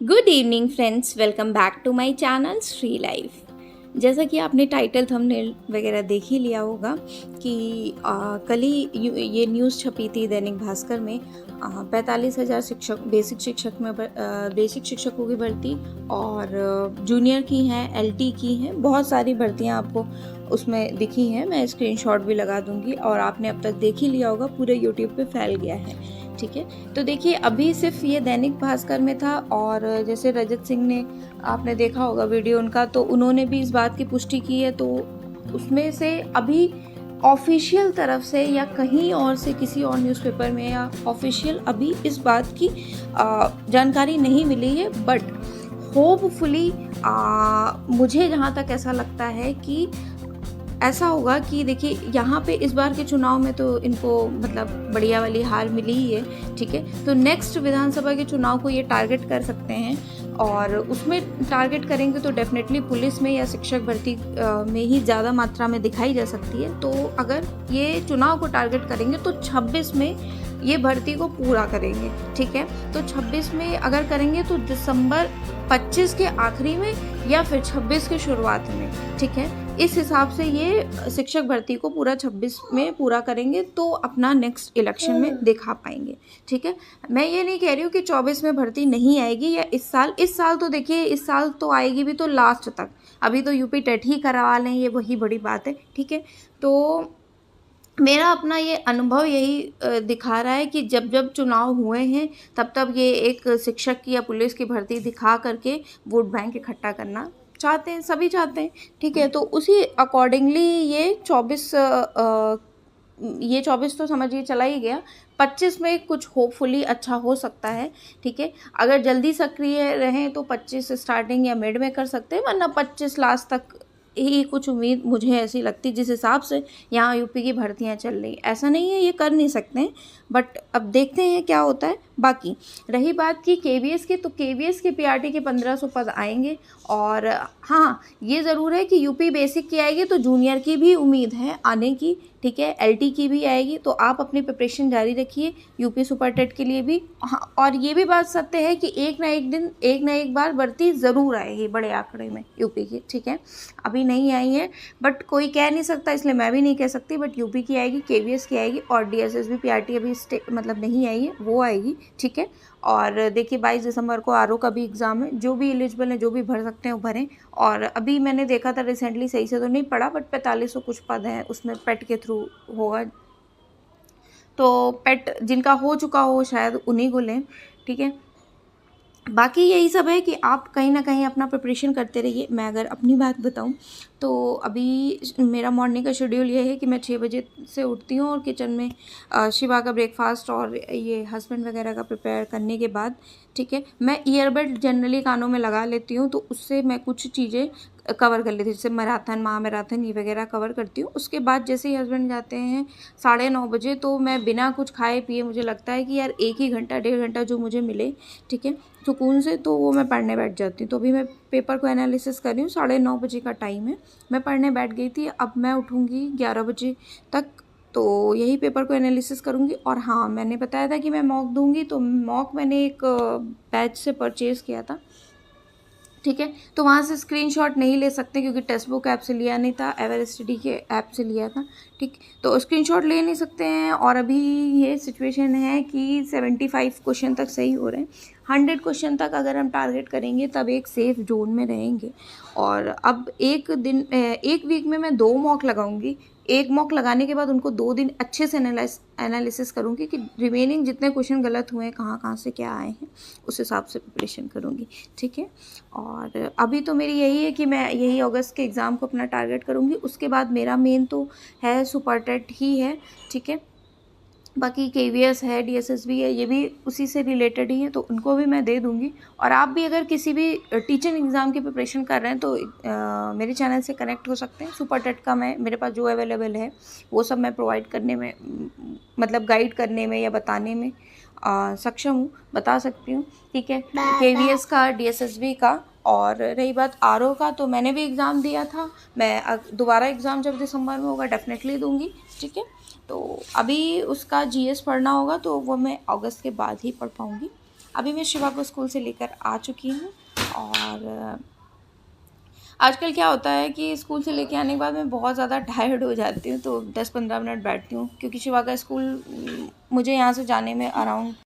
Good evening friends, welcome back to my channel Shri life. जैसा कि आपने टाइटल थंबनेल वगैरह देख ही लिया होगा कि कल ही ये न्यूज़ छपी थी दैनिक भास्कर में। 45,000 शिक्षक बेसिक शिक्षकों की भर्ती और जूनियर की हैं, एलटी की हैं, बहुत सारी भर्तियां आपको उसमें दिखी हैं। मैं स्क्रीनशॉट भी लगा दूंगी और आपने अब तक देख ही लिया होगा, पूरे यूट्यूब पे फैल गया है। ठीक है, तो देखिए अभी सिर्फ ये दैनिक भास्कर में था और जैसे रजत सिंह ने, आपने देखा होगा वीडियो उनका, तो उन्होंने भी इस बात की पुष्टि की है। तो उसमें से अभी ऑफिशियल तरफ से या कहीं और से किसी और न्यूज़पेपर में या ऑफिशियल अभी इस बात की जानकारी नहीं मिली है। बट होपफुली मुझे जहाँ तक ऐसा लगता है कि ऐसा होगा कि देखिए यहाँ पे इस बार के चुनाव में तो इनको मतलब बढ़िया वाली हार मिली ही है। ठीक है, तो नेक्स्ट विधानसभा के चुनाव को ये टारगेट कर सकते हैं और उसमें टारगेट करेंगे तो डेफिनेटली पुलिस में या शिक्षक भर्ती में ही ज़्यादा मात्रा में दिखाई जा सकती है। तो अगर ये चुनाव को टारगेट करेंगे तो 26 में ये भर्ती को पूरा करेंगे। ठीक है, तो 26 में अगर करेंगे तो दिसंबर 25 के आखिरी में या फिर 26 की शुरुआत में। ठीक है, इस हिसाब से ये शिक्षक भर्ती को पूरा 26 में पूरा करेंगे तो अपना नेक्स्ट इलेक्शन में दिखा पाएंगे। ठीक है, मैं ये नहीं कह रही हूँ कि 24 में भर्ती नहीं आएगी या इस साल तो देखिए, इस साल तो आएगी भी तो लास्ट तक। अभी तो यूपी टेट ही करवा लें, ये वही बड़ी बात है। ठीक है, तो मेरा अपना ये अनुभव यही दिखा रहा है कि जब जब चुनाव हुए हैं तब तब ये एक शिक्षक की या पुलिस की भर्ती दिखा करके वोट बैंक इकट्ठा करना चाहते हैं, सभी चाहते हैं। ठीक है, तो उसी अकॉर्डिंगली ये 24 तो समझिए चला ही गया। 25 में कुछ होपफुली अच्छा हो सकता है। ठीक है, अगर जल्दी सक्रिय रहें तो 25 स्टार्टिंग या मिड में कर सकते हैं, वरना 25 लास्ट तक ही कुछ उम्मीद मुझे ऐसी लगती, जिस हिसाब से यहाँ यूपी की भर्तियाँ चल रही। ऐसा नहीं है ये कर नहीं सकते हैं, बट अब देखते हैं क्या होता है। बाकी रही बात की केवीएस की, तो केवीएस के पीआरटी के 1500 पद आएंगे। और हाँ, ये ज़रूर है कि यूपी बेसिक की आएगी तो जूनियर की भी उम्मीद है आने की। ठीक है, एलटी की भी आएगी, तो आप अपनी प्रिपरेशन जारी रखिए यूपी सुपर टेट के लिए भी। हाँ, और ये भी बात सत्य है कि एक ना एक दिन, एक ना एक बार भर्ती ज़रूर आएगी बड़े आंकड़े में यूपी की। ठीक है, अभी नहीं आई है बट कोई कह नहीं सकता, इसलिए मैं भी नहीं कह सकती, बट यूपी की आएगी, केवीएस की आएगी और डीएसएसबी पीआरटी अभी मतलब नहीं आई है, वो आएगी। ठीक है, और देखिए 22 दिसंबर को आरओ का भी एग्ज़ाम है। जो भी एलिजिबल हैं, जो भी भर सकते हैं वो भरें। और अभी मैंने देखा था रिसेंटली, सही से तो नहीं पढ़ा, बट 4500 कुछ पद हैं, उसमें पेट के थ्रू होगा। तो पेट जिनका हो चुका हो शायद उन्हीं को लें। ठीक है, बाकी यही सब है कि आप कहीं ना कहीं अपना प्रिपरेशन करते रहिए। मैं अगर अपनी बात बताऊं तो अभी मेरा मॉर्निंग का शेड्यूल ये है कि मैं 6 बजे से उठती हूँ और किचन में शिवा का ब्रेकफास्ट और ये हस्बैंड वगैरह का प्रिपेयर करने के बाद, ठीक है, मैं ईयरबड जनरली कानों में लगा लेती हूँ, तो उससे मैं कुछ चीज़ें कवर कर लेती हूँ, जैसे मैराथन, महामैराथन, ये वगैरह कवर करती हूँ। उसके बाद जैसे ही हस्बैंड जाते हैं 9:30 बजे, तो मैं बिना कुछ खाए पिए, मुझे लगता है कि यार एक ही घंटा 1.5 घंटा जो मुझे मिले, ठीक है, सुकून से, तो वो मैं पढ़ने बैठ जाती हूँ। तो अभी मैं पेपर को एनालिसिस कर रही हूँ, 9:30 बजे का टाइम है, मैं पढ़ने बैठ गई थी। अब मैं उठूँगी 11 बजे तक, तो यही पेपर को एनालिसिस करूँगी। और हाँ, मैंने बताया था कि मैं मॉक दूँगी, तो मॉक मैंने एक बैच से परचेज़ किया था। ठीक है, तो वहाँ से स्क्रीनशॉट नहीं ले सकते क्योंकि टेक्स्ट बुक ऐप से लिया नहीं था, एवर स्टडी के ऐप से लिया था। ठीक, तो स्क्रीनशॉट ले नहीं सकते हैं। और अभी ये सिचुएशन है कि 75 क्वेश्चन तक सही हो रहे हैं। 100 क्वेश्चन तक अगर हम टारगेट करेंगे तब एक सेफ जोन में रहेंगे। और अब एक वीक में मैं 2 मॉक लगाऊंगी। एक मॉक लगाने के बाद उनको 2 दिन अच्छे से एनालिसिस करूँगी कि रिमेनिंग जितने क्वेश्चन गलत हुए हैं, कहाँ कहाँ से क्या आए हैं, उस हिसाब से प्रिपरेशन करूँगी। ठीक है, और अभी तो मेरी यही है कि मैं यही अगस्त के एग्ज़ाम को अपना टारगेट करूँगी। उसके बाद मेरा मेन तो है सुपर टेट ही है। ठीक है, बाकी केवीएस है, डीएसएसबी है, ये भी उसी से रिलेटेड ही है, तो उनको भी मैं दे दूँगी। और आप भी अगर किसी भी टीचिंग एग्ज़ाम की प्रिपरेशन कर रहे हैं तो मेरे चैनल से कनेक्ट हो सकते हैं। सुपर टेट का मेरे पास जो अवेलेबल है वो सब मैं प्रोवाइड करने में, मतलब गाइड करने में या बताने में सक्षम हूँ, बता सकती हूँ। ठीक है, केवीएस का, डीएसएसबी का। और रही बात आरओ का, तो मैंने भी एग्ज़ाम दिया था। मैं दोबारा एग्ज़ाम जब दिसंबर में होगा डेफिनेटली दूँगी। ठीक है, तो अभी उसका जीएस पढ़ना होगा, तो वो मैं अगस्त के बाद ही पढ़ पाऊँगी। अभी मैं शिवा को स्कूल से लेकर आ चुकी हूँ। और आजकल क्या होता है कि स्कूल से लेके आने के बाद मैं बहुत ज़्यादा टायर्ड हो जाती हूँ, तो 10-15 मिनट बैठती हूँ, क्योंकि शिवा का स्कूल मुझे यहाँ से जाने में अराउंड